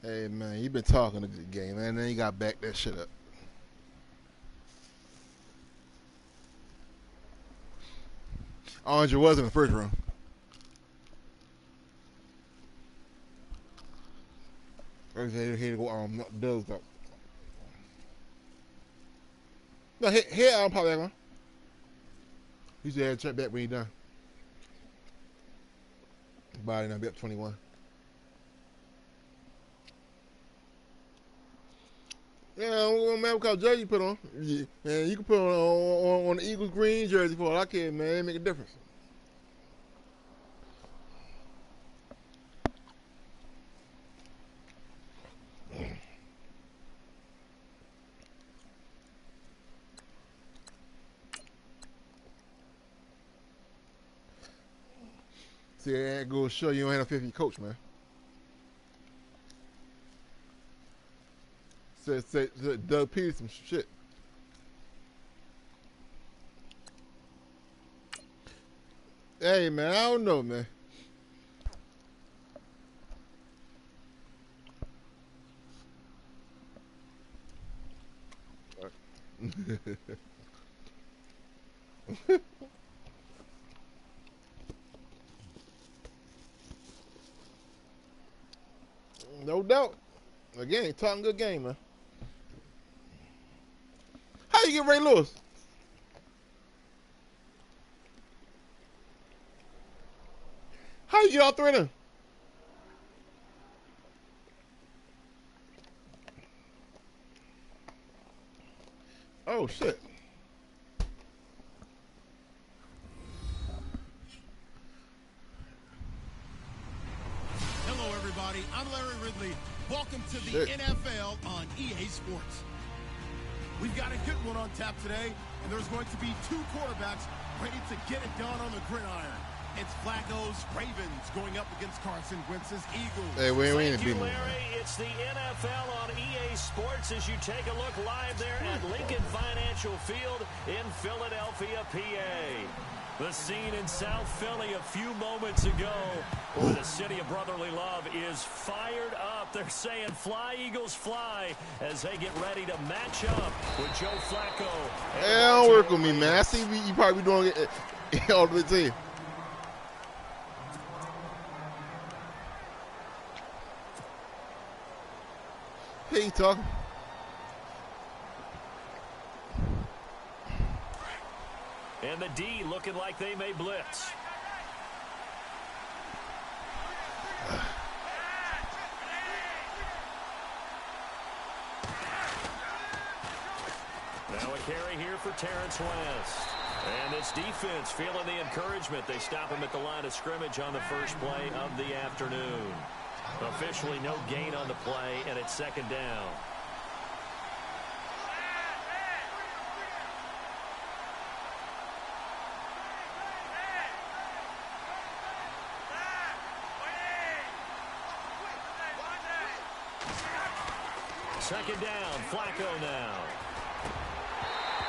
Hey man, you been talking a good game, man. Then you got back that shit up. Andre was in the first round. Here to go Doug's up. No, here I'll pop that one. He said check back when he done. Body now be up 21. Yeah, don't matter what kind of jersey you put on. Yeah, man, you can put on the Eagles green jersey for all I care, man. It make a difference. See, that goes show you don't have no 50 coach, man. Say Doug Peterson shit. Hey man, I don't know, man. No doubt. Again, talking good game, man. How you get Ray Lewis? How you get all three of them? Oh shit. Hello everybody, I'm Larry Ridley. Welcome to the NFL on EA Sports. We've got a good one on tap today, and there's going to be two quarterbacks ready to get it done on the gridiron. It's Flacco's Ravens going up against Carson Wentz's Eagles. Hey, we ain't Thank you, beating Larry. It's the NFL on EA Sports as you take a look live there at Lincoln Financial Field in Philadelphia, PA. The scene in South Philly a few moments ago where the city of brotherly love is fired up. They're saying fly, Eagles, fly as they get ready to match up with Joe Flacco. Hey, don't work with me, man. I see you probably doing it all the time. Hey, you talking? And the D looking like they may blitz. Now a carry here for Terrence West. And this defense feeling the encouragement. They stop him at the line of scrimmage on the first play of the afternoon. Officially no gain on the play, and it's second down. Second down, Flacco now.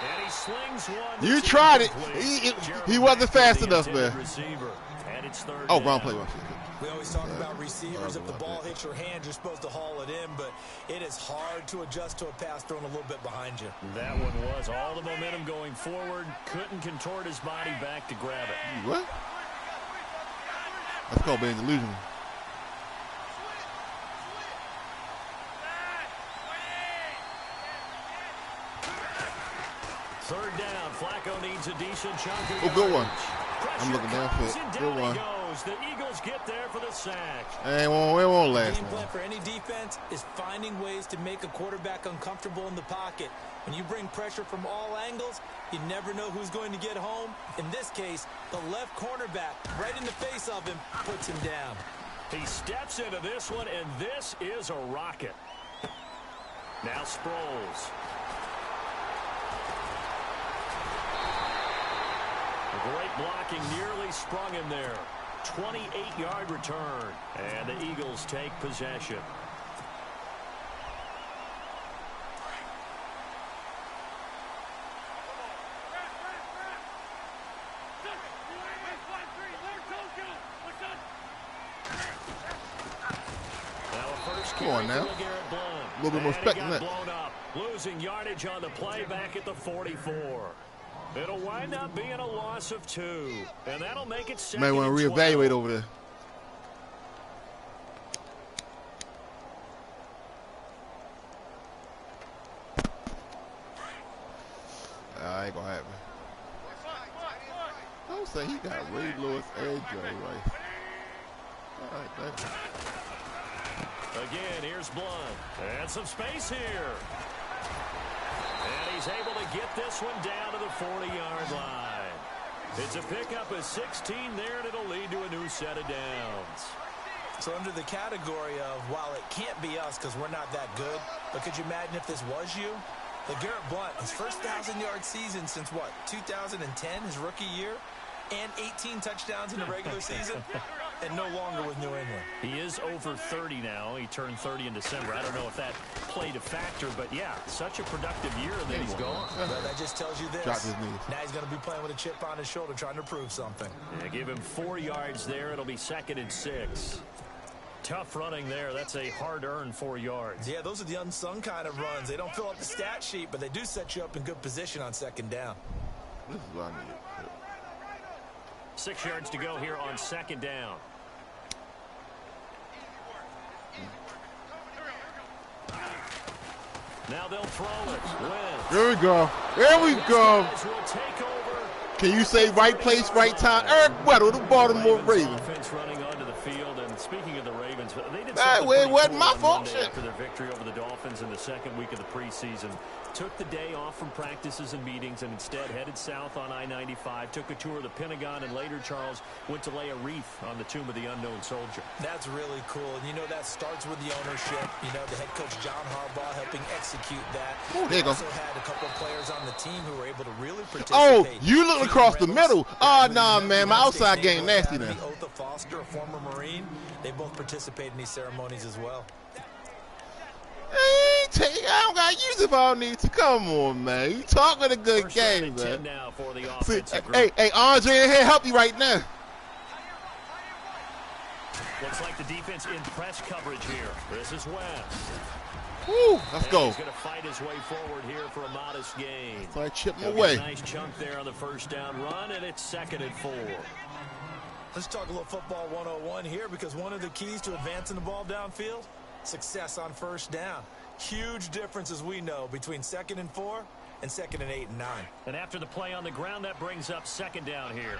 And he slings one. You tried it. He wasn't fast enough, man. Receiver. And it's third Oh, down. wrong play. We always talk about receivers. If the ball hits your hand, you're supposed to haul it in, but it is hard to adjust to a pass thrown a little bit behind you. That one was all the momentum going forward. Couldn't contort his body back to grab it. What? That's called being delusional. Third down. Flacco needs a decent chunk of Oh, good one. Pressure I'm looking down for comes, it. and Good down he one. goes. The Eagles get there for the sack. It won't last Game plan long. for any defense is finding ways to make a quarterback uncomfortable in the pocket. When you bring pressure from all angles, you never know who's going to get home. In this case, the left cornerback, right in the face of him, puts him down. He steps into this one, and this is a rocket. Now Sproles. Great blocking, nearly sprung him there. 28-yard return, and the Eagles take possession. Now a first Come on now. A little bit more respect than that. Losing yardage on the play back at the 44. It'll wind up being a loss of 2. And that'll make it 2nd. Might want to reevaluate over there. I ain't gonna happen. I would say he got Ray Lewis and Jerry Rice. All right, thank you. Again, here's Blunt. And some space here. And he's able to get this one down to the 40-yard line. It's a pickup of 16 there, and it'll lead to a new set of downs. So under the category of, while it can't be us because we're not that good, but could you imagine if this was you? LeGarrette Blunt, his first 1,000-yard season since what, 2010, his rookie year, and 18 touchdowns in the regular season, and no longer with New England. He is over 30 now. He turned 30 in December. I don't know if that played a factor, but yeah, such a productive year, and then he's gone. Well, that just tells you this. Dropped his knees. Now he's going to be playing with a chip on his shoulder trying to prove something. Yeah, give him 4 yards there. It'll be 2nd and 6. Tough running there. That's a hard-earned 4 yards. Yeah, those are the unsung kind of runs. They don't fill up the stat sheet, but they do set you up in good position on 2nd down. This is what I need. 6 yards to go here on 2nd down. Now they'll throw it. Wentz. There we go. There we go. Can you say right place, right time? Eric Weddle, the Baltimore Ravens. Offense running onto the field, and speaking of the Ravens, they did it wasn't my fault. After their victory over the Dolphins in the 2nd week of the preseason, took the day off from practices and meetings and instead headed south on I-95, took a tour of the Pentagon, and later, Charles, went to lay a wreath on the tomb of the unknown soldier. That's really cool, and you know that starts with the ownership. You know, the head coach John Harbaugh helping execute that. Oh, there you go. Also had a couple of players on the team who were able to really participate. Oh, you looking across the middle. Oh, nah, man, my outside game nasty now. Otha Foster, a former Marine, they both participate in these ceremonies as well. I don't got to use it if I don't need to. Come on, man. You talking a good game, man. Now for the See, hey, Andre in here help you right now. Looks like the defense in press coverage here. This is West. Woo, let's go. He's going to fight his way forward here for a modest gain. So I chip him away. Nice chunk there on the 1st down run, and it's 2nd and 4. Let's talk a little football 101 here, because one of the keys to advancing the ball downfield, success on 1st down. Huge difference, as we know, between 2nd and 4 and 2nd and 8 and 9. And after the play on the ground, that brings up 2nd down here.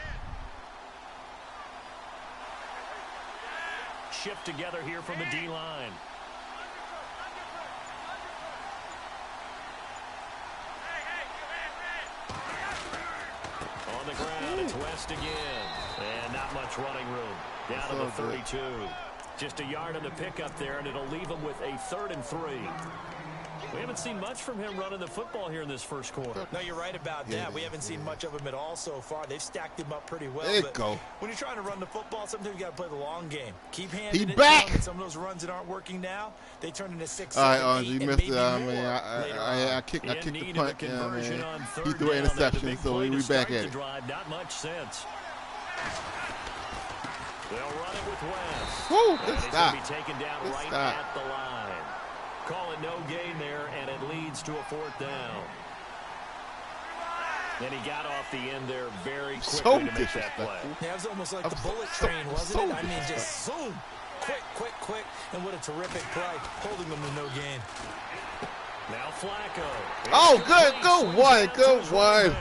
Shift together here from the D-line. On the ground, it's West again. And not much running room. Down to the 32. Just a yard on the pickup there, and it'll leave him with a 3rd and 3. We haven't seen much from him running the football here in this 1st quarter. No, you're right about that. We haven't seen much of him at all so far. They've stacked him up pretty well. There you go. When you're trying to run the football, sometimes you got to play the long game. Keep handing it back. down, and some of those runs that aren't working now, they turn into 6, all 7, right, 8, you and missed maybe it. more I mean, I kicked the punt. Yeah, man. He threw an interception, so we back at it. Not much sense. They'll run it with West. Woo, and he's stop. going to be taken down Good right stop. at the line. Call it no gain there, and it leads to a 4th down. And he got off the end there very quickly to make that play. Yeah, it was almost like the bullet train, wasn't it? I mean, just zoom. Quick, and what a terrific play, holding them to no gain. Now Flacco. Oh, good one.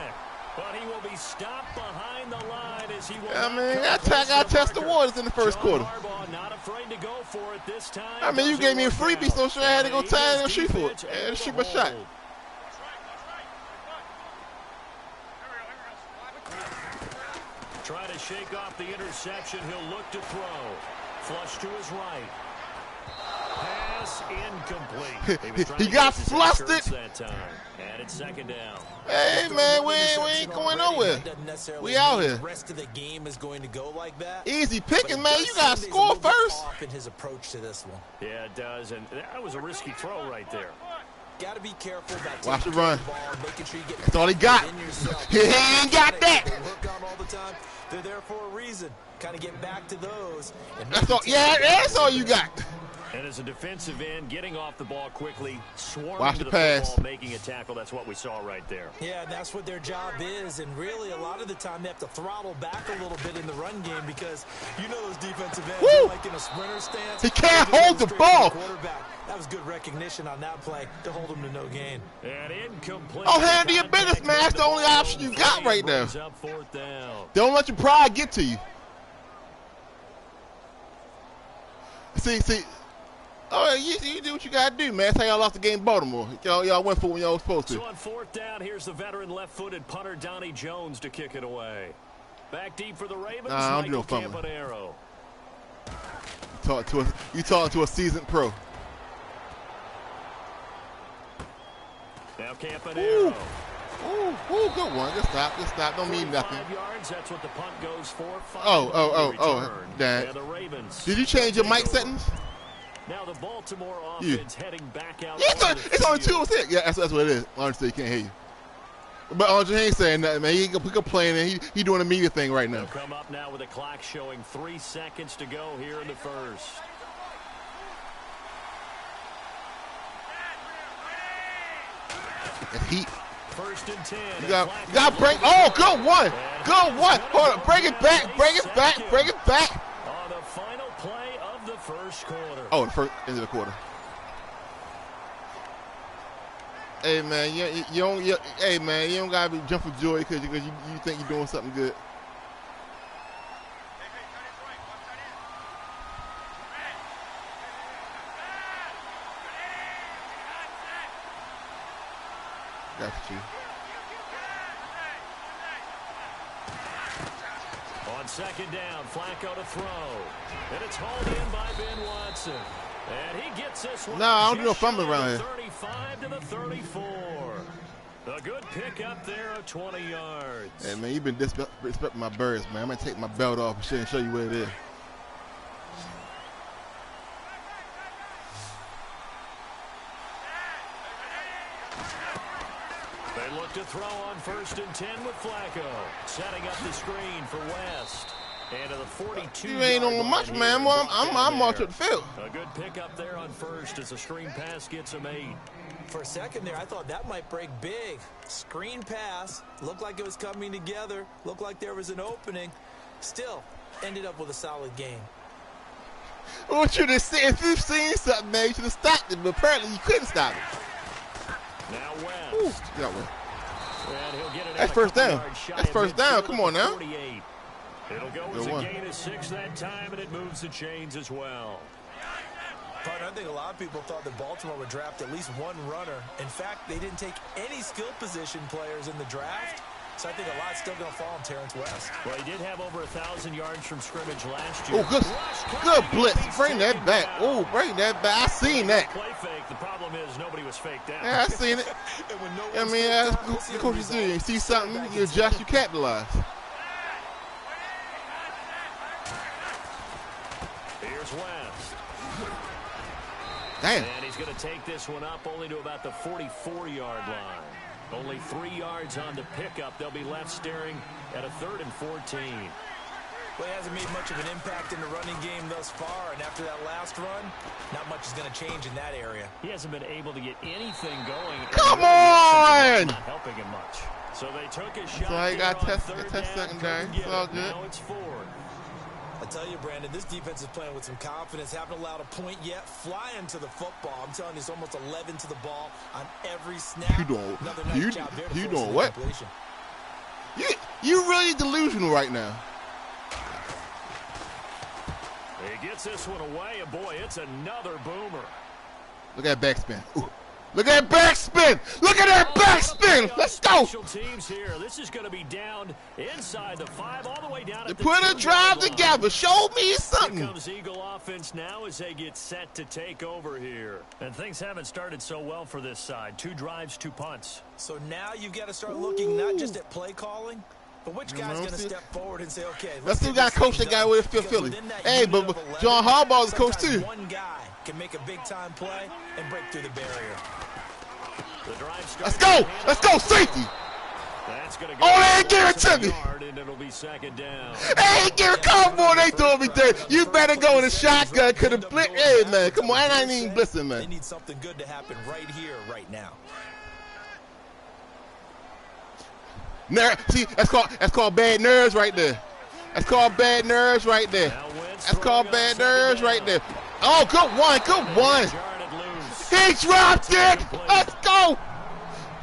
But he will be stopped behind the line as he will. I mean, I got to test the waters in the 1st quarter. Not afraid to go for it this time. I mean, you gave me a freebie, so sure I had to go tie and shoot for it. And shoot my shot. Try to shake off the interception. He'll look to throw. Flush to his right. Pass incomplete. He got flustered. That time. And it's 2nd down. Hey, man, we ain't going nowhere. We out here. The rest of the game is going to go like that. Easy picking, man. You got to score first. Off in his approach to this one. Yeah, it does. And that was a risky throw right there. Got to be careful about watch the taking run. the ball and making sure you get That's all he got. He ain't got that. They work on all the time. They're there for a reason. Kind of get back to those. And That's all. Yeah, that's all you got. And as a defensive end, getting off the ball quickly, Watch swarming to the the pass. football, making a tackle. That's what we saw right there. Yeah, and that's what their job is. And really, a lot of the time, they have to throttle back a little bit in the run game because you know those defensive ends are like in a sprinter stance. He can't hold the ball. That was good recognition on that play to hold him to no gain. And incomplete. Oh, handle your business, man. That's the only option you got right now. Up 4th down. Don't let your pride get to you. See. Oh, you do what you got to do, man. That's how y'all lost the game in Baltimore. Y'all went for when y'all was supposed to. So on 4th down, here's the veteran left-footed punter Donnie Jones to kick it away. Back deep for the Ravens, Nah, I'm Michael doing fumbling. Campanaro. You talk to a seasoned pro. Now Campanaro. Ooh, good one. Good stop. Don't mean nothing. 5 yards, that's what the punt goes for. Oh, Dad. And the Ravens. Did you change your mic settings? Now the Baltimore offense heading back out. Yeah, it's only 2 of us here. Yeah, that's what it is. Honestly, he can't hear you. But Andre ain't saying nothing, man. He complaining. He doing a media thing right now. They'll come up now with a clock showing 3 seconds to go here in the first. That's heat. 1st and 10. You got break. Oh, good one. Good one. Hold on. Bring it back. On the final play of the first quarter. Oh, the first end of the quarter. Hey man, you don't gotta be jump for joy because you think you're doing something good. Got you. On 2nd down, Flacco to throw. And it's hauled in by Ben Watson. And he gets this one. No, I don't do no fumbling around here. 35 to the 34. A good pick up there of 20 yards. Hey man, you've been disrespecting my birds, man. I'm gonna take my belt off and shit and show you where it is. They look to throw on 1st and 10 with Flacco. Setting up the screen for West. And to the 42. You ain't on much, man. I'm marching the field. A good pick up there on 1st as the screen pass gets him 8. For a second there, I thought that might break big. Screen pass. Looked like it was coming together. Looked like there was an opening. Still, ended up with a solid game. I want you to see, if you've seen something, man, you should have stopped it, but apparently you couldn't stop it. Now West. Ooh, get out way. And he'll get it That's first down. That's first down. Come on now. 48. It'll go as a gain of 6 that time, and it moves the chains as well. Partner, I think a lot of people thought that Baltimore would draft at least one runner. In fact, they didn't take any skill position players in the draft. So I think a lot's still going to fall on Terrence West. Well, he did have over 1,000 yards from scrimmage last year. Oh, good blitz. Bring that back. Oh, bring that back. I seen that. Play fake. The problem is nobody was faked out. Yeah, I seen it. I mean, that's the coaches do. You see something, you adjust, you capitalize. Here's West. Damn. And he's going to take this one up only to about the 44-yard line. Only 3 yards on the pickup. They'll be left staring at a 3rd and 14. Well, he hasn't made much of an impact in the running game thus far, and after that last run, not much is going to change in that area. He hasn't been able to get anything going. Come on! Not helping him much. So they took a shot. So I got test 3rd second down. down. It's all good. Now it's 4. I tell you, Brandon, this defense is playing with some confidence. Haven't allowed a point yet. Flying to the football. I'm telling you, it's almost 11 to the ball on every snap. You doing doing what? You really delusional right now. He gets this one away, and boy, it's another boomer. Look at that backspin. Ooh. Look at that backspin. Look at that backspin. Let's go. Teams here. This is going to be down inside the 5, all the way down. They put a drive together. Show me something. Here comes Eagle offense now as they get set to take over here. And things haven't started so well for this side. 2 drives, 2 punts. So now you've got to start looking not just at play calling, but which guy's going to step forward and say, okay, let's still got to coach that guy with Philly. Hey, but John Harbaugh's coach too. One guy can make a big-time play and break through the barrier. The drive let's go! Let's go, safety! That's going to go. Oh, they ain't give it to me. And it'll be second down. Hey, give it, come on, they told me that. You better go with a shotgun. Could have blitzed. Hey, man, come on, I ain't even blitzing, man. They need something good to happen right here, right now. See, that's called bad nerves right there. That's called bad nerves right there. That's called bad nerves right there. Oh, good one, good one. He dropped it. Let's go.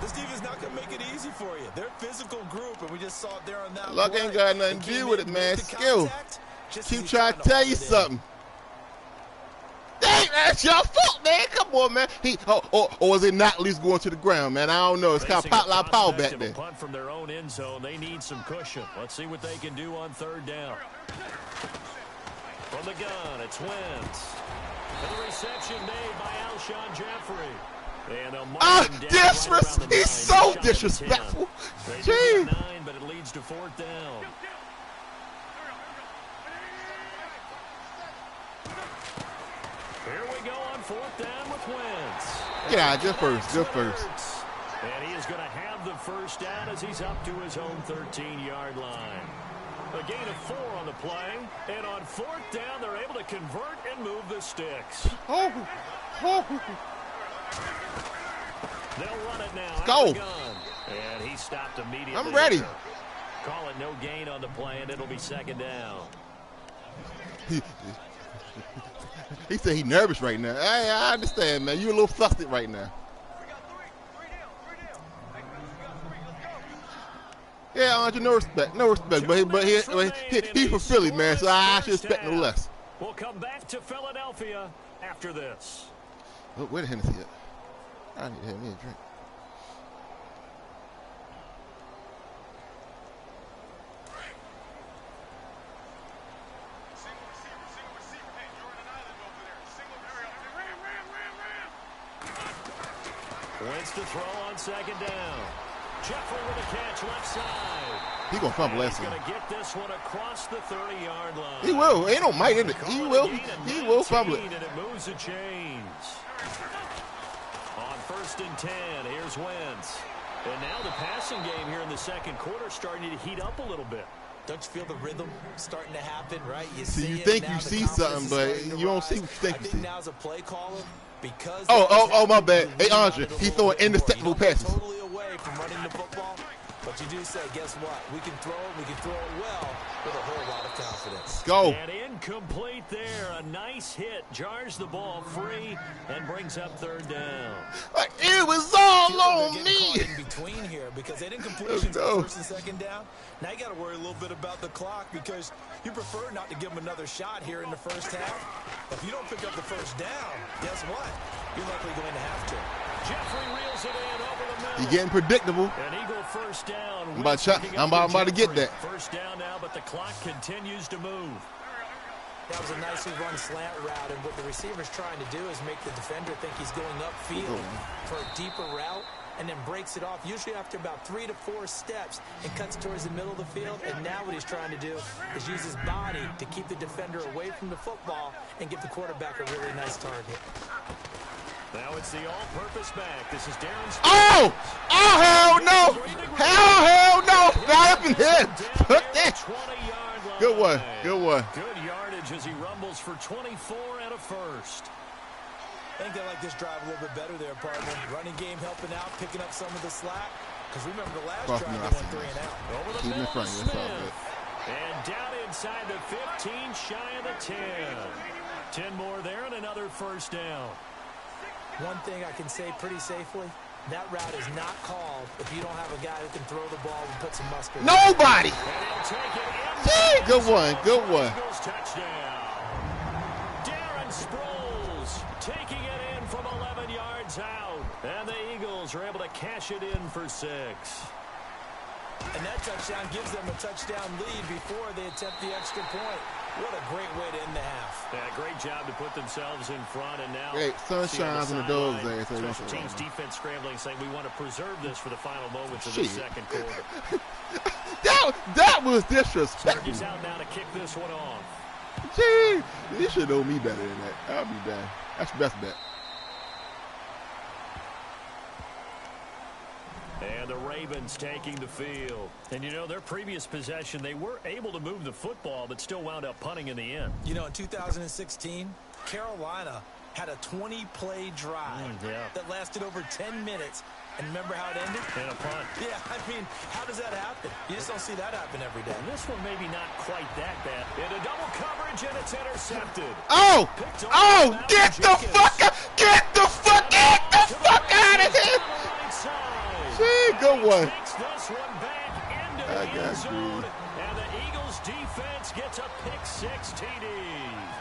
This defense not gonna make it easy for you. They're a physical group, and we just saw it there on that. Luck ain't got nothing to do with it, man. Skill. Keep trying to tell you something. Dang, that's your fault, man. Come on, man. Or was it not at least going to the ground, man? I don't know. It's kind of pot like power back there. Punt from their own end zone. They need some cushion. Let's see what they can do on third down. From the gun, it's Wentz. And the reception made by Alshon Jeffrey. He's so disrespectful. Gee. 9, but it leads to fourth down. Here we go on fourth down with Wentz. Yeah, good first, good first. And he is going to have the first down as he's up to his own 13-yard line. A gain of 4 on the play, and on fourth down, they're able to convert and move the sticks. Oh. They'll run it now. Let's go. And he stopped immediately. I'm ready. Call it no gain on the play, and it'll be second down. He said he's nervous right now. I understand, man. You're a little flustered right now. Yeah, Andre, no respect. But he's from Philly, man, so I should expect no less. We'll come back to Philadelphia after this. Oh, where the Hennessy at? I need to have me a drink. Wentz to throw on second down. Jeffrey with a catch left side. He gonna fumble that. He's gonna get this one across the 30-yard line. He will. Ain't no might in it. He will fumble it. And it moves the chains. On 1st and 10, here's Wentz. And now the passing game here in the second quarter starting to heat up a little bit. Don't you feel the rhythm starting to happen, right? You think you see something, but you don't see what you think you see. Now's a play caller because my bad. Hey, Andre, he's throwing interceptable passes. Totally away from running the football. But you do say, guess what? We can throw it. We can throw it well with a whole lot of confidence. Go. And incomplete there. A nice hit. Jars the ball free and brings up third down. It was all on me. In between here because they didn't complete first and second down. Now you got to worry a little bit about the clock because you prefer not to give them another shot here in the first half. If you don't pick up the first down, guess what? You're likely going to have to. Jeffrey reels it in over the middle. You're getting predictable. An Eagle first down. I'm about to get that. First down now, but the clock continues to move. That was a nicely run slant route, and what the receiver's trying to do is make the defender think he's going upfield for a deeper route, and then breaks it off, usually after about 3 to 4 steps, and cuts towards the middle of the field. And now what he's trying to do is use his body to keep the defender away from the football and give the quarterback a really nice target. Now it's the all-purpose back. This is Darren Sproles. Oh, hell no. Hell no. Not up in here. Put that. 20-yard line. Good one. Good one. Good yardage as he rumbles for 24 and a first. I think they like this drive a little bit better there, partner. Running game helping out, picking up some of the slack. Because remember the last drive, they went 3 and out. Over the middle, Smith. And down inside the 15, shy of the 10. 10 more there and another first down. One thing I can say pretty safely, that route is not called if you don't have a guy who can throw the ball and put some mustard. Nobody! Good one, good one. Touchdown. Darren Sproles taking it in from 11 yards out. And the Eagles are able to cash it in for 6. And that touchdown gives them a touchdown lead before they attempt the extra point. What a great way to end the half. Yeah, great job to put themselves in front. And now sun shines on the dogs there. Special teams defense scrambling, saying we want to preserve this for the final moments of the second quarter. that was disrespectful. Sturgis out now to kick this one off. Gee, you should know me better than that. I'll be damned. That's your best bet. And the Ravens taking the field. And, you know, their previous possession, they were able to move the football, but still wound up punting in the end. You know, in 2016, Carolina had a 20-play drive that lasted over 10 minutes. And remember how it ended? And a punt. Yeah, I mean, how does that happen? You just don't see that happen every day. And this one maybe not quite that bad. Into double coverage, and it's intercepted. Oh! Oh! Get the fuck out! Get the fuck out of here! Gee, good one. Takes this one back into the end zone, and the Eagles defense gets a pick-6 TD.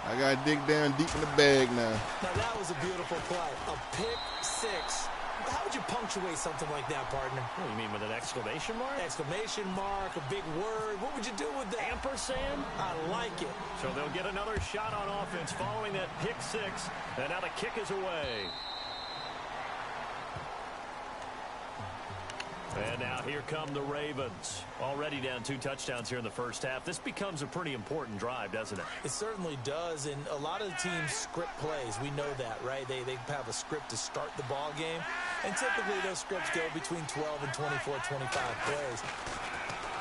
I gotta dig down deep in the bag now. Now that was a beautiful play. A pick-6. How would you punctuate something like that, partner? What do you mean, with an exclamation mark? Exclamation mark, a big word. What would you do with that? Ampersand? I like it. So they'll get another shot on offense following that pick-6, and now the kick is away. And now here come the Ravens. Already down 2 touchdowns here in the first half. This becomes a pretty important drive, doesn't it? It certainly does, and a lot of the teams script plays. We know that, right? They have a script to start the ball game, and typically those scripts go between 12 and 24, 25 plays.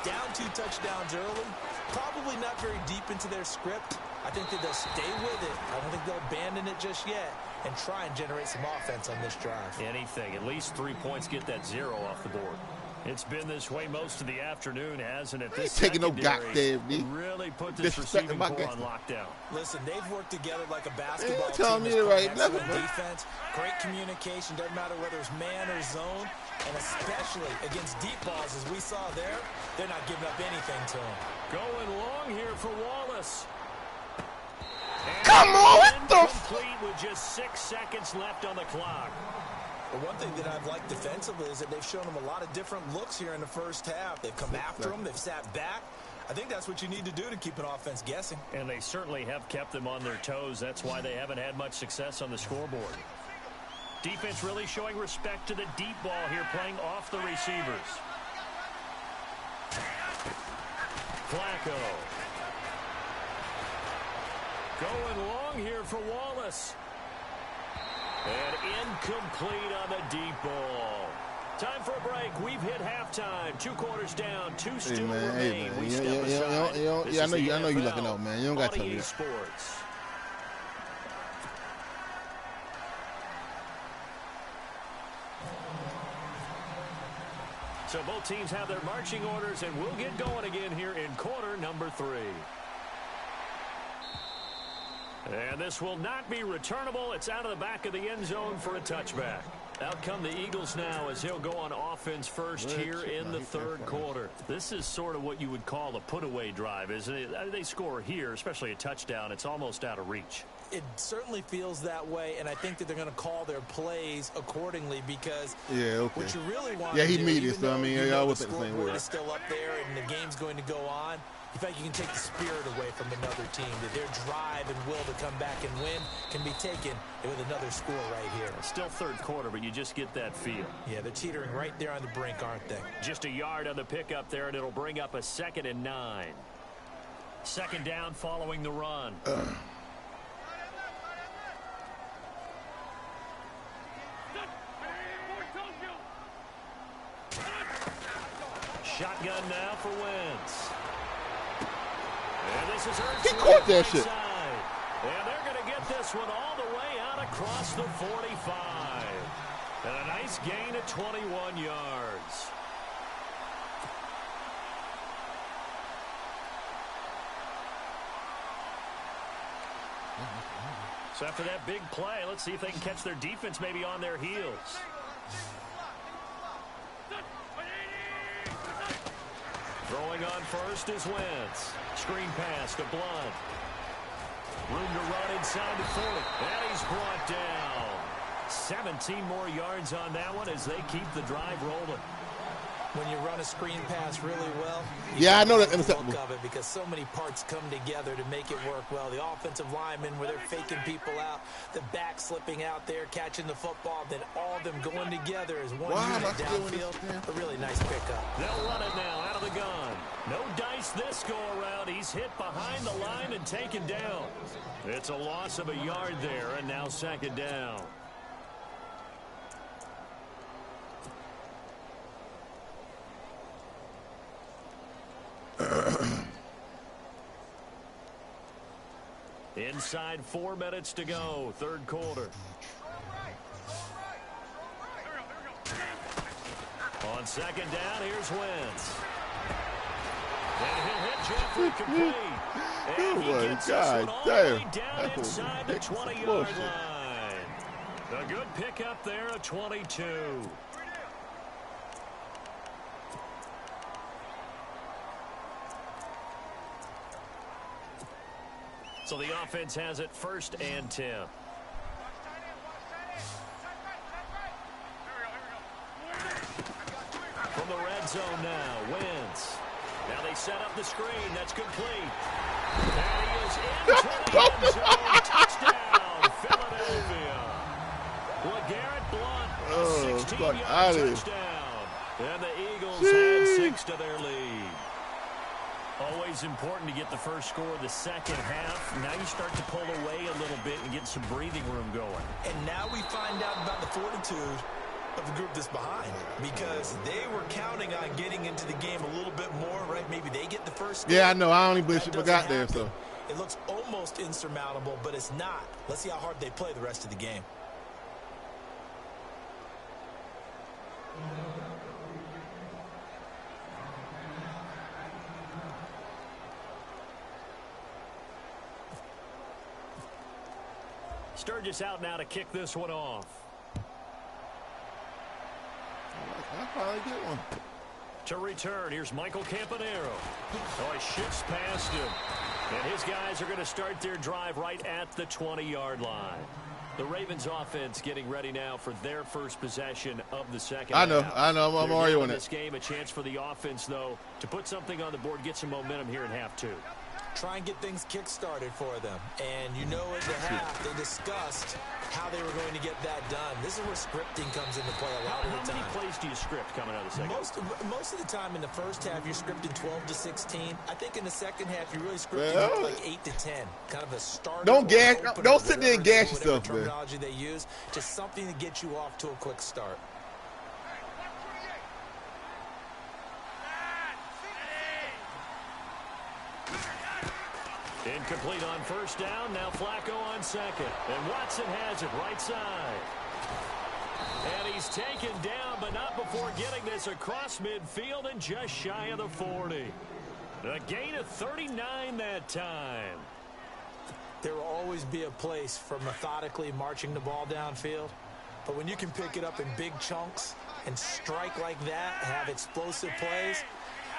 Down 2 touchdowns early, probably not very deep into their script. I think that they'll stay with it. I don't think they'll abandon it just yet and try and generate some offense on this drive. Anything. At least 3 points, get that 0 off the board. It's been this way most of the afternoon, hasn't it? This taking no goddamn really put this receiving core on lockdown. Listen, they've worked together like a basketball team. Telling me right now. Excellent defense, great communication. Doesn't matter whether it's man or zone, and especially against deep balls, as we saw there, they're not giving up anything to them. Going long here for Wallace. And come on, what the complete with just 6 seconds left on the clock. The one thing that I've liked defensively is that they've shown them a lot of different looks here in the first half. They've come after them. They've sat back. I think that's what you need to do to keep an offense guessing. And they certainly have kept them on their toes. That's why they haven't had much success on the scoreboard. Defense really showing respect to the deep ball here, playing off the receivers. Flacco. Going long here for Wallace. And incomplete on the deep ball. Time for a break. We've hit halftime. 2 quarters down. 2 still remain. We step aside. Yeah, I know you're looking out, man. You don't got to tell me that. Sports. So both teams have their marching orders, and we'll get going again here in quarter number 3. And this will not be returnable. It's out of the back of the end zone for a touchback. Out come the Eagles now as he'll go on offense first here in the 3rd quarter. This is sort of what you would call a put-away drive, isn't it? They score here, especially a touchdown. It's almost out of reach. It certainly feels that way, and I think that they're going to call their plays accordingly because what you really want to do, he mediated, so I mean, y'all was the same way. Is still up there, and the game's going to go on. In fact, you can take the spirit away from another team, that their drive and will to come back and win can be taken with another score right here. Still 3rd quarter, but you just get that feel. Yeah, they're teetering right there on the brink, aren't they? Just a yard on the pickup there, and it'll bring up a 2nd and 9. 2nd down following the run. Shotgun now for Wentz. And this is Ertz. He caught that shit. And they're going to get this one all the way out across the 45. And a nice gain of 21 yards. So after that big play, let's see if they can catch their defense maybe on their heels. Throwing on first is Wentz. Screen pass to Blunt. Room to run inside the 40. And he's brought down. 17 more yards on that one as they keep the drive rolling. When you run a screen pass really well, I know that interceptable of it because so many parts come together to make it work well. The offensive linemen where they're faking people out, the back slipping out there, catching the football, then all of them going together as one unit downfield. A really nice pickup. They'll run it now out of the gun. No dice this go around. He's hit behind the line and taken down. It's a loss of a yard there, and now 2nd down. Inside 4 minutes to go, third quarter. On second down, here's Wentz. And he'll hit Jeffrey complete. And he gets this one all the way down inside the 20-yard line. A good pickup there, a 22. So the offense has it 1st and 10. From the red zone now, Wentz. Now they set up the screen. That's complete. And he is into the end zone. Touchdown, Philadelphia. LeGarrette Blount, a 16-yard touchdown. And the Eagles add 6 to their lead. Always important to get the first score of the second half. Now you start to pull away a little bit and get some breathing room going. And now we find out about the fortitude of the group that's behind, because they were counting on getting into the game a little bit more, right? Maybe they get the first score. Yeah, I know. I only believe she got there, so. It looks almost insurmountable, but it's not. Let's see how hard they play the rest of the game. Sturgis out now to kick this one off. I'll probably get one. To return, here's Michael Campanaro. Oh, he shifts past him. And his guys are going to start their drive right at the 20-yard line. The Ravens offense getting ready now for their first possession of the second half. I know. I'm already on this game. A chance for the offense, though, to put something on the board, get some momentum here in half 2. Try and get things kick-started for them. And you know at the half, they discussed how they were going to get that done. This is where scripting comes into play a lot of the time. How many plays do you script coming out of the second? Most of the time in the first half, you're scripting 12 to 16. I think in the second half, you're really scripting like 8 to 10. Kind of a start. Don't sit there and gas yourself, man. Terminology they use, just something to get you off to a quick start. Incomplete on first down. Now Flacco on second. And Watson has it right side. And he's taken down, but not before getting this across midfield and just shy of the 40. A gain of 39 that time. There will always be a place for methodically marching the ball downfield. But when you can pick it up in big chunks and strike like that, have explosive plays,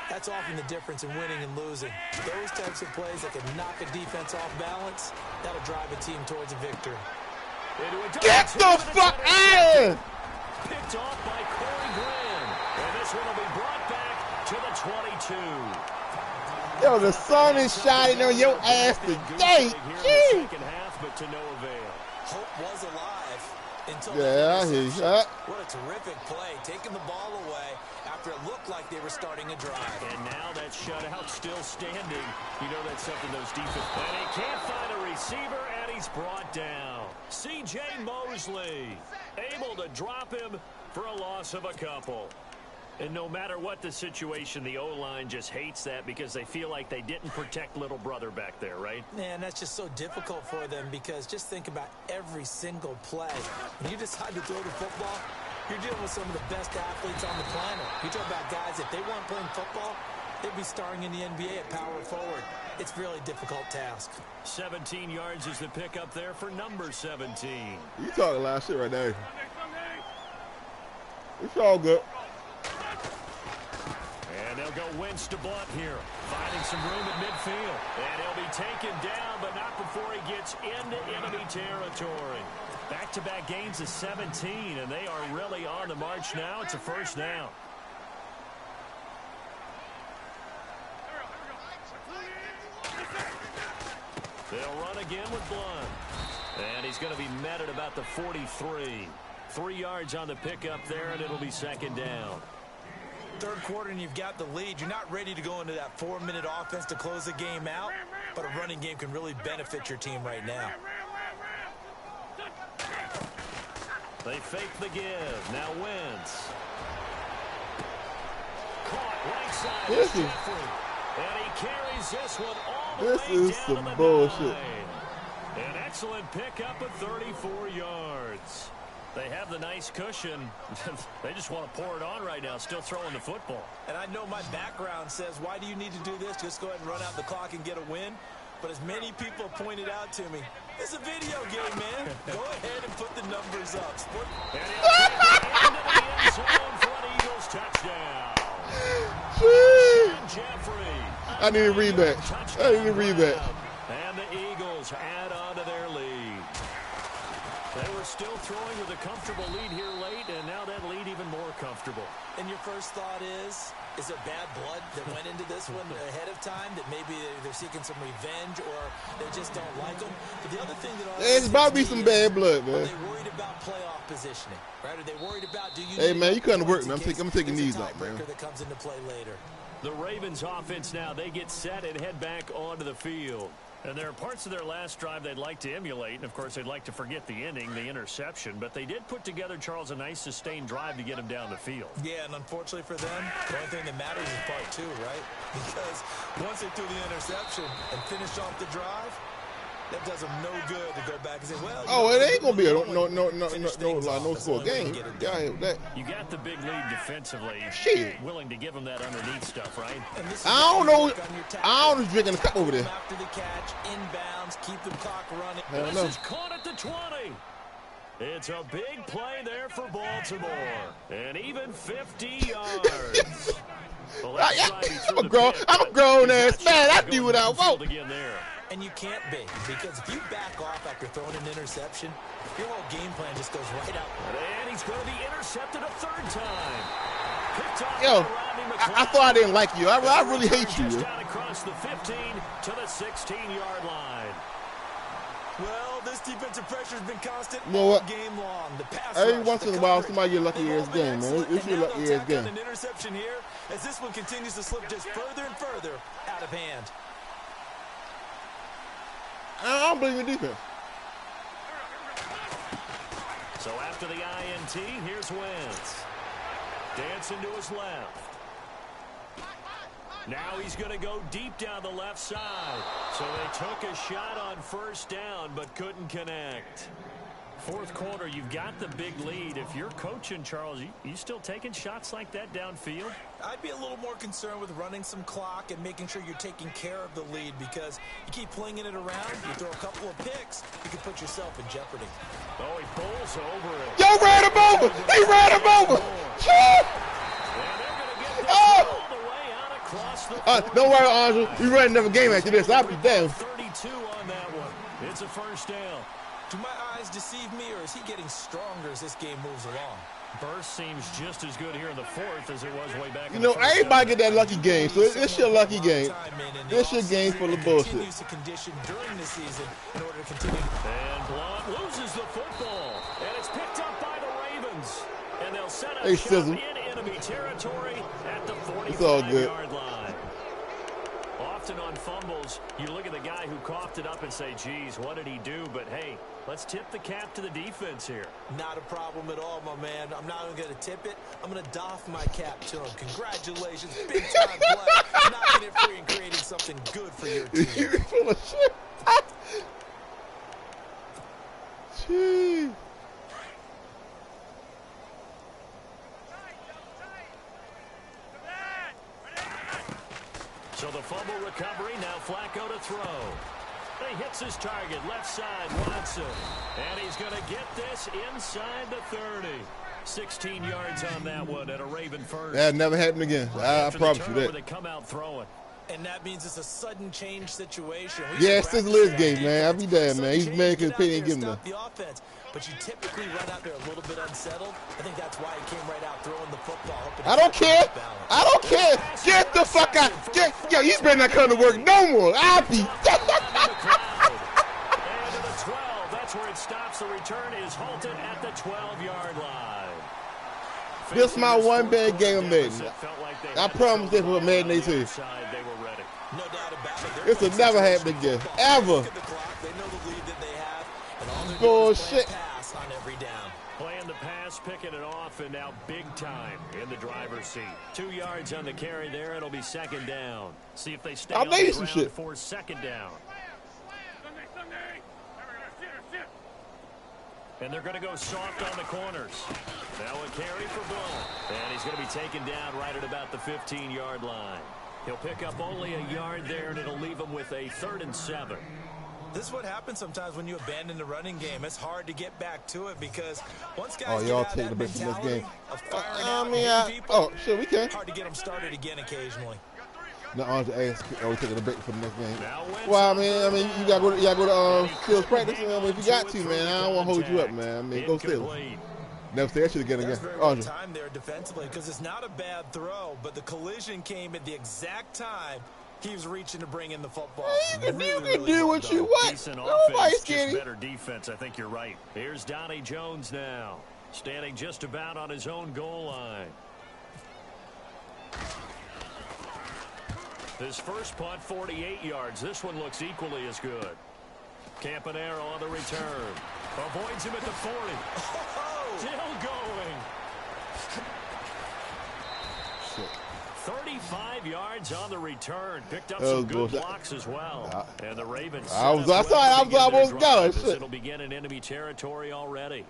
that's often the difference in winning and losing. Those types of plays that can knock a defense off balance, that'll drive a team towards a victory. Get the fuck out! Picked off by Corey Graham. And this one will be brought back to the 22. Yo, the sun is shining on your ass today. Second half, but to no avail. Hope was alive until I hear you. What a terrific play, taking the ball away after it looked like they were starting a drive. And now that shutout still standing. You know that's something those defense. And he can't find a receiver, and he's brought down. C.J. Mosley able to drop him for a loss of a couple. And no matter what the situation, the O-line just hates that because they feel like they didn't protect little brother back there, right? Man, that's just so difficult for them because just think about every single play. When you decide to throw the football, you're dealing with some of the best athletes on the planet. You talk about guys, if they weren't playing football, they'd be starring in the NBA at power forward. It's a really difficult task. 17 yards is the pickup there for number 17. You talking a lot of shit right there. It's all good. And they'll go Wentz to Blount here, finding some room at midfield. And he'll be taken down, but not before he gets into enemy territory. Back-to-back gains of 17, and they are really on the march now. It's a first down. They'll run again with Blount. And he's going to be met at about the 43. 3 yards on the pickup there, and it'll be second down. Third quarter and you've got the lead. You're not ready to go into that 4-minute offense to close the game out, but a running game can really benefit your team right now. They fake the give. Now Wentz. Caught right side. This is, Jeffrey. And he carries this one all the this way is down some to the bullshit. 9. Excellent pickup of 34 yards. They have the nice cushion. They just want to pour it on right now, still throwing the football. And I know my background says, why do you need to do this? Just go ahead and run out the clock and get a win. But as many people pointed out to me, it's a video game, man. Go ahead and put the numbers up. And he'll take it into the end zone for an Eagles touchdown. Jeffrey. I need a rematch. I need a rematch. And the Eagles add on to their lead. They were still throwing with a comfortable lead here late, and now that lead even more comfortable. And your first thought is there bad blood that went into this one ahead of time, that maybe they're seeking some revenge or they just don't like them? But the other thing that There's about to be some bad blood, man. Are they worried about playoff positioning? Right? Are they worried about, do you Hey, man, you couldn't work, man. I'm taking these out, man. That comes into play later. The Ravens offense now, they get set and head back onto the field. And there are parts of their last drive they'd like to emulate. And, of course, they'd like to forget the ending, the interception. But they did put together, Charles, a nice sustained drive to get him down the field. Yeah, and unfortunately for them, the only thing that matters is part two, right? Because once they threw the interception and finished off the drive, that does them no good to go back and say, well, oh, it ain't gonna be a no score game. You got the big lead defensively. Shit. Willing to give them that underneath stuff, right? I don't know. I don't know drinking the cup over there. After the catch, inbounds, keep the clock running. This is caught at the 20. It's a big play there for Baltimore. And even 50 yards. I'm a grown ass man. I do what I want. And you can't be, because if you back off after throwing an interception, your whole game plan just goes right out. And he's going to be intercepted a third time. Yo, I thought I didn't like you. I really hate you. Down across the 15 to the 16-yard line. Well, this defensive pressure has been constant all game long. The pass every rush, once in a while, somebody get lucky ass game, man. It's your lucky ass game. An interception here as this one continues to slip just further and further out of hand. I don't believe in defense. So after the INT, here's Wentz. Dancing to his left. Now he's going to go deep down the left side. So they took a shot on first down, but couldn't connect. Fourth quarter, you've got the big lead. If you're coaching, Charles, you still taking shots like that downfield? I'd be a little more concerned with running some clock and making sure you're taking care of the lead, because you keep flinging it around, you throw a couple of picks, you can put yourself in jeopardy. Oh, he pulls over it. Yo, ran him over! He ran him over! All the way out across the don't worry, Angel. We run another game after this. I'll be down. 32 on that one. It's a first down. Do my eyes deceive me, or is he getting stronger as this game moves along? Burst seems just as good here in the fourth as it was way back. You know, everybody get that lucky game, so it's your lucky game. It's your game full of bullshit. Continues to condition during the season in order to continue. And Blount loses the football, and it's picked up by the Ravens, and they'll set up Hey, shop Sizzle. in enemy territory at the It's all good. 45-yard line. Often on fumbles, you look at the guy who coughed it up and say, geez, what did he do? But, hey, let's tip the cap to the defense here. Not a problem at all, my man. I'm not even going to tip it. I'm going to doff my cap to him. Congratulations. Big-time play. Knocking it free and creating something good for your team. You're full of shit. Jeez. So the fumble recovery, now Flacco to throw. He hits his target, left side, Watson. And he's going to get this inside the 30. 16 yards on that one at a Raven first. That never happened again. I promise you that. They come out throwing. And that means it's a sudden change situation. Yeah, it's Sizzle is game, man. I'll be damned, man. He's mad because Penny ain't give him the offense. But you typically run out there a little bit unsettled. I think that's why he came right out throwing the football. I don't care. I don't care. Get the fuck out. Yo, you better not come to work no more. I'll be. And to the 12. That's where it stops. The return is halted at the 12-yard line. This is my one bad game of Madden. I promise this was Madden they say. No doubt about it. This will never happen again. Ever. They know the lead that they have. And Bullshit. Pass on every down. Playing the pass, picking it off, and now big time in the driver's seat. 2 yards on the carry there. It'll be second down. See if they stay on the ground for second down. And they're going to go soft on the corners. Now a carry for Bull. And he's going to be taken down right at about the 15-yard line. He'll pick up only a yard there, and it'll leave him with a 3rd and 7. This is what happens sometimes when you abandon the running game. It's hard to get back to it because once guys y'all get out taking of the that break from this game. of firing out and hitting people, oh, shit, we can. hard to get them started again occasionally. No, I was ask, are we taking a break for the next game? Well, I mean, you gotta go to Steelers practice. If you got to, man, I don't want to hold you up, man. I mean, go Steelers. Never say that shit again. That's very good time there defensively because it's not a bad throw, but the collision came at the exact time he was reaching to bring in the football. You can do what you want. Decent offense, just better defense. I think you're right. Here's Donnie Jones now, standing just about on his own goal line. His first punt, 48 yards. This one looks equally as good. Campanaro on the return. Avoids him at the 40. Still going. 35 yards on the return. Picked up some good blocks as well. And the Ravens. I was almost got it. It'll begin in enemy territory already.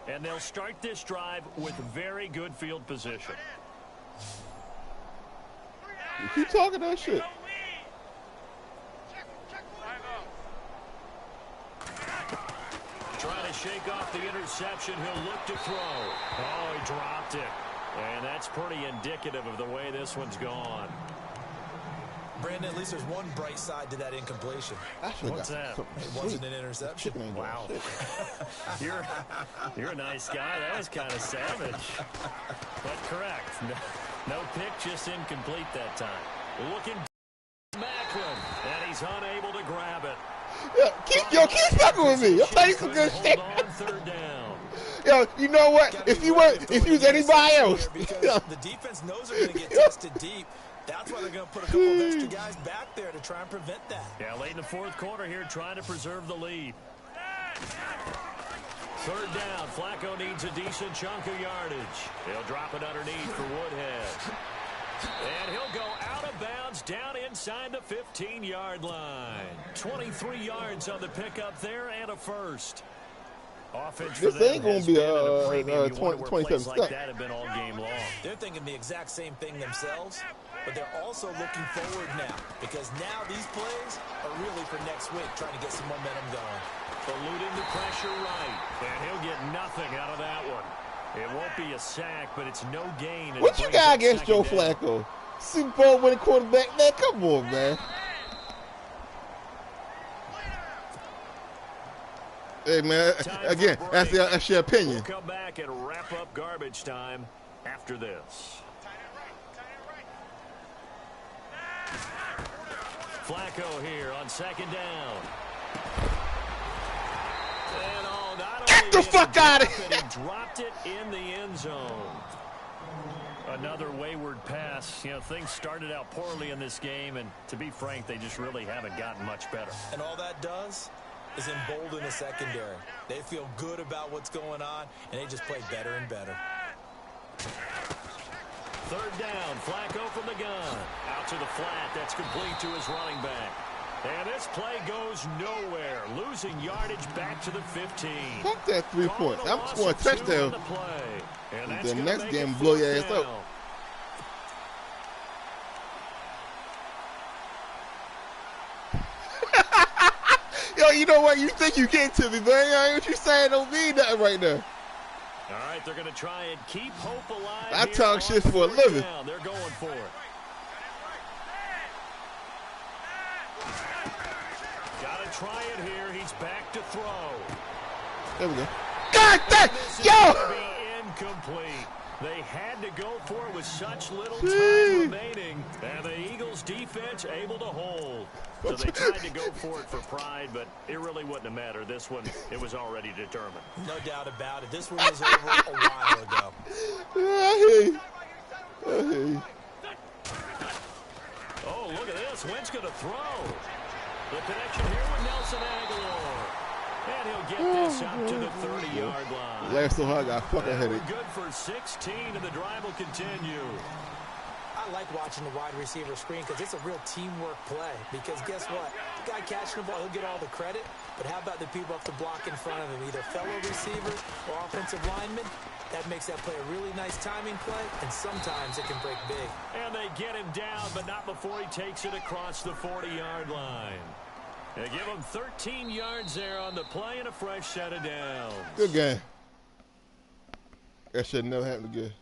And they'll start this drive with very good field position. You keep talking that shit. Trying to shake off the interception. He'll look to throw. Oh, he dropped it. And that's pretty indicative of the way this one's gone. Brandon, at least there's one bright side to that incompletion. What's that? It wasn't an interception. Wow. You're a nice guy. That was kind of savage. But correct. No pick, just incomplete that time. Looking Macklin, and he's unable to grab it. Keep fucking with me. I'll tell you some good shit. On 3rd down. Yo, you know what? If you was anybody else. The defense knows they're going to get tested deep. That's why they're going to put a couple of extra guys back there to try and prevent that. Yeah, late in the 4th quarter here, trying to preserve the lead. 3rd down. Flacco needs a decent chunk of yardage. He'll drop it underneath for Woodhead. And he'll go out of bounds down inside the 15-yard line. 23 yards on the pickup there and a first. Offense this ain't going to be a 27 like that have been all game long. They're thinking the exact same thing themselves, but they're also looking forward now because now these plays are really for next week, trying to get some momentum going. Eluding the pressure right, and he'll get nothing out of that one. It won't be a sack, but it's no gain. What you got against Joe Flacco? Super Bowl winning quarterback? Man, come on, man. Hey, man, again, that's your opinion. We'll come back and wrap up garbage time after this. Flacco here on 2nd down. And get the fuck out of here! He dropped it in the end zone. Another wayward pass. You know, things started out poorly in this game, and to be frank, they just really haven't gotten much better. And all that does is embolden the secondary. They feel good about what's going on, and they just play better and better. 3rd down, Flacco from the gun. Out to the flat, that's complete to his running back. And this play goes nowhere. Losing yardage back to the 15. Fuck that 3 points. I'm scoring a touchdown. The next game blow your ass up. Yo, you know what? You think you get to me, man. What you saying don't mean nothing right now. All right, they're going to try and keep hope alive. I talk shit for a living. Down. They're going for it. Got to try it here. He's back to throw. There we go. God damn! Yo! Incomplete. They had to go for it with such little time remaining, and the Eagles' defense able to hold. So they tried to go for it for pride, but it really wouldn't have mattered. This one, it was already determined. No doubt about it. This one was over a while ago. I hear you. Oh, look at this. Wentz going to throw. The connection here with Nelson Aguilar. And he'll get this up to the 30-yard line. Laughed so hard, I got a fucking headache. Good for 16, and the drive will continue. I like watching the wide receiver screen because it's a real teamwork play. Because guess what? The guy catching the ball, he'll get all the credit. But how about the people up the block in front of him, either fellow receivers or offensive linemen? That makes that play a really nice timing play, and sometimes it can break big. And they get him down, but not before he takes it across the 40-yard line. They give him 13 yards there on the play and a fresh set of downs. Good game. That should never happen again.